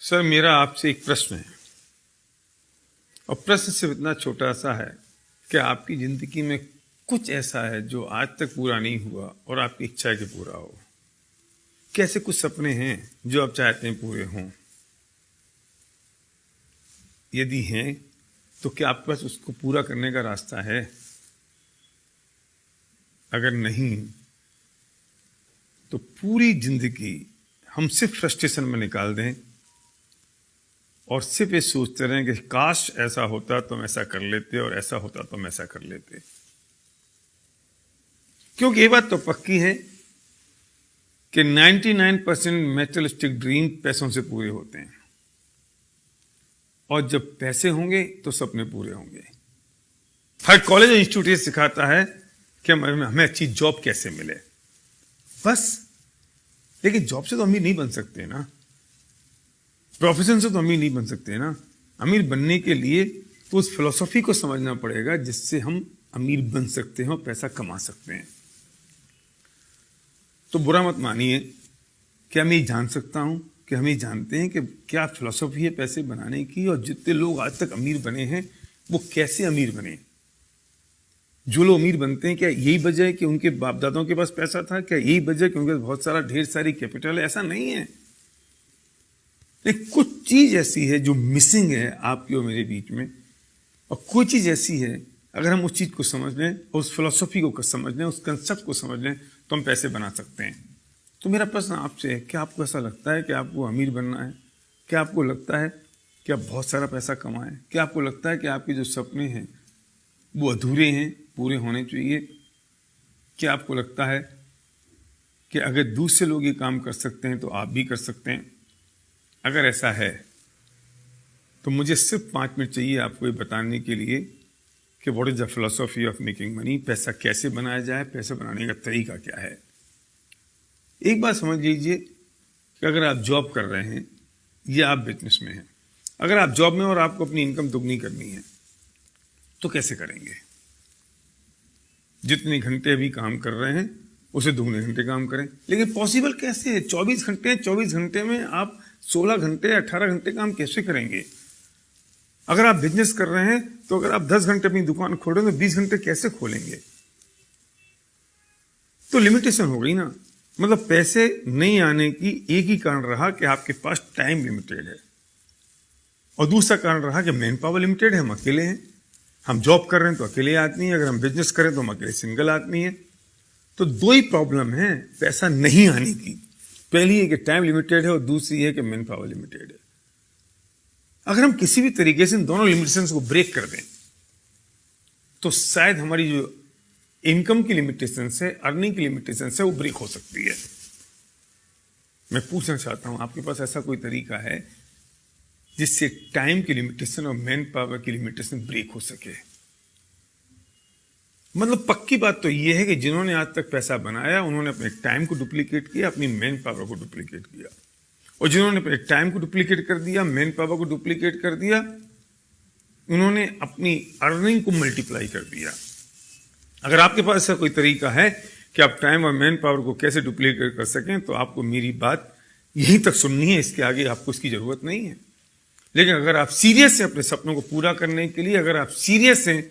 Sir, मेरा आपसे एक प्रश्न है और प्रश्न सिर्फ इतना छोटा सा है कि आपकी ज़िंदगी में कुछ ऐसा है जो आज तक पूरा नहीं हुआ और आपकी इच्छा है कि पूरा हो। कैसे कुछ सपने हैं जो आप चाहते हैं पूरे हों? यदि हैं तो क्या आपके पास उसको पूरा करने का रास्ता है? अगर नहीं तो पूरी जिंदगी हम सिर्फ फ्रस्ट्रेशन में निकाल दें और सिर्फ ये सोचते रहें कि काश ऐसा होता तो हम ऐसा कर लेते और ऐसा होता तो हम ऐसा कर लेते। क्योंकि ये बात तो पक्की है कि 99% मैटेरियलिस्टिक ड्रीम पैसों से पूरे होते हैं और जब पैसे होंगे तो सपने पूरे होंगे। हर कॉलेज और इंस्टीट्यूट ये सिखाता है कि हमें अच्छी जॉब कैसे मिले, बस। लेकिन जॉब से तो अमीर नहीं बन सकते ना, प्रोफेशन से तो अमीर नहीं बन सकते ना। अमीर बनने के लिए तो उस फिलॉसफी को समझना पड़ेगा जिससे हम अमीर बन सकते हैं और पैसा कमा सकते हैं। तो बुरा मत मानिए कि मैं जान सकता हूं कि हम ये जानते हैं कि क्या फिलॉसफी है पैसे बनाने की, और जितने लोग आज तक अमीर बने हैं वो कैसे अमीर बने। जो लोग अमीर बनते हैं क्या यही वजह है कि उनके बाप दादाओं के पास पैसा था? क्या यही वजह है कि उनके पास बहुत सारा ढेर सारी कैपिटल है? ऐसा नहीं है। लेकिन कुछ चीज ऐसी है जो मिसिंग है आपकी और मेरे बीच में, और कोई चीज ऐसी है अगर हम उस चीज को समझ लें और उस फिलॉसफी को समझ लें, उस कंसेप्ट को समझ लें तो हम पैसे बना सकते हैं। तो मेरा प्रश्न आपसे है, क्या आपको ऐसा लगता है कि आपको अमीर बनना है? क्या आपको लगता है कि आप बहुत सारा पैसा कमाएं? क्या आपको लगता है कि आपके जो सपने हैं वो अधूरे हैं, पूरे होने चाहिए? क्या आपको लगता है कि अगर दूसरे लोग ये काम कर सकते हैं तो आप भी कर सकते हैं? अगर ऐसा है तो मुझे सिर्फ 5 मिनट चाहिए आपको ये बताने के लिए कि what is the philosophy of making money. पैसा कैसे बनाया जाए, पैसा बनाने का तरीका क्या है। एक बात समझ लीजिए कि अगर आप जॉब कर रहे हैं या आप बिजनेस में हैं, अगर आप जॉब में और आपको अपनी इनकम दुगनी करनी है तो कैसे करेंगे? जितने घंटे अभी काम कर रहे हैं उसे दुगने घंटे काम करें। लेकिन पॉसिबल कैसे है? 24 घंटे हैं, 24 घंटे में आप 16 घंटे 18 घंटे काम कैसे करेंगे? अगर आप बिजनेस कर रहे हैं तो अगर आप 10 घंटे अपनी दुकान खोलें तो 20 घंटे कैसे खोलेंगे? तो लिमिटेशन हो गई ना। मतलब पैसे नहीं आने की एक ही कारण रहा कि आपके पास टाइम लिमिटेड है, और दूसरा कारण रहा कि मैन पावर लिमिटेड है, हम अकेले हैं। हम जॉब कर रहे हैं तो अकेले आदमी है, अगर हम बिजनेस करें तो हम अकेले सिंगल आदमी है। तो दो ही प्रॉब्लम है पैसा नहीं आने की। पहली है कि टाइम लिमिटेड है और दूसरी है कि मैन पावर लिमिटेड है। अगर हम किसी भी तरीके से इन दोनों लिमिटेशंस को ब्रेक कर दें तो शायद हमारी जो इनकम की लिमिटेशन है, अर्निंग की लिमिटेशन है, वो ब्रेक हो सकती है। मैं पूछना चाहता हूं, आपके पास ऐसा कोई तरीका है जिससे टाइम की लिमिटेशन और मैन पावर की लिमिटेशन ब्रेक हो सके? मतलब पक्की बात तो यह है कि जिन्होंने आज तक पैसा बनाया उन्होंने अपने टाइम को डुप्लीकेट किया, अपनी मैन पावर को डुप्लीकेट किया, और जिन्होंने अपने टाइम को डुप्लीकेट कर दिया, मैन पावर को डुप्लीकेट कर दिया, उन्होंने अपनी अर्निंग को मल्टीप्लाई कर दिया। अगर आपके पास ऐसा कोई तरीका है कि आप टाइम और मैन पावर को कैसे डुप्लीकेट कर सकें तो आपको मेरी बात यहीं तक सुननी है, इसके आगे आपको इसकी जरूरत नहीं है। लेकिन अगर आप सीरियस हैं अपने सपनों को पूरा करने के लिए, अगर आप सीरियस हैं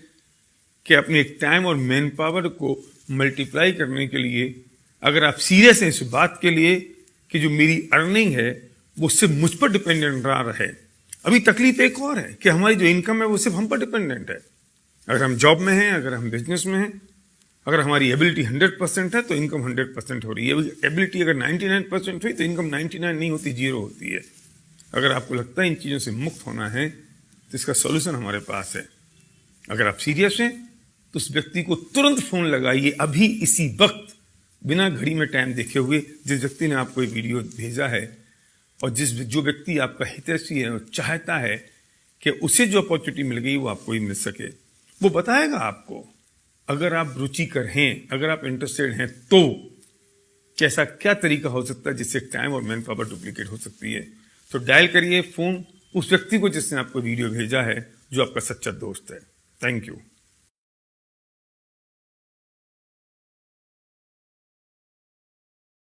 कि अपने टाइम और मैन पावर को मल्टीप्लाई करने के लिए, अगर आप सीरियस हैं इस बात के लिए कि जो मेरी अर्निंग है वो सिर्फ मुझ पर डिपेंडेंट ना रहे। अभी तकलीफ एक और है कि हमारी जो इनकम है वो सिर्फ हम पर डिपेंडेंट है। अगर हम जॉब में हैं, अगर हम बिजनेस में हैं, अगर हमारी एबिलिटी 100% है तो इनकम 100% हो रही है। एबिलिटी अगर 99% हुई तो इनकम 99 नहीं होती, 0 होती है। अगर आपको लगता है इन चीज़ों से मुक्त होना है तो इसका सॉल्यूशन हमारे पास है। अगर आप सीरियस हैं तो उस व्यक्ति को तुरंत फोन लगाइए, अभी इसी वक्त, बिना घड़ी में टाइम देखे हुए, जिस व्यक्ति ने आपको ये वीडियो भेजा है, और जो व्यक्ति आपका हितैषी है और चाहता है कि उसे जो अपॉर्चुनिटी मिल गई वो आपको ही मिल सके, वो बताएगा आपको। अगर आप रुचिकर हैं, अगर आप इंटरेस्टेड हैं तो कैसा क्या तरीका हो सकता है जिससे टाइम और मैन पावर डुप्लीकेट हो सकती है। तो डायल करिए फोन उस व्यक्ति को जिसने आपको वीडियो भेजा है, जो आपका सच्चा दोस्त है। Thank you.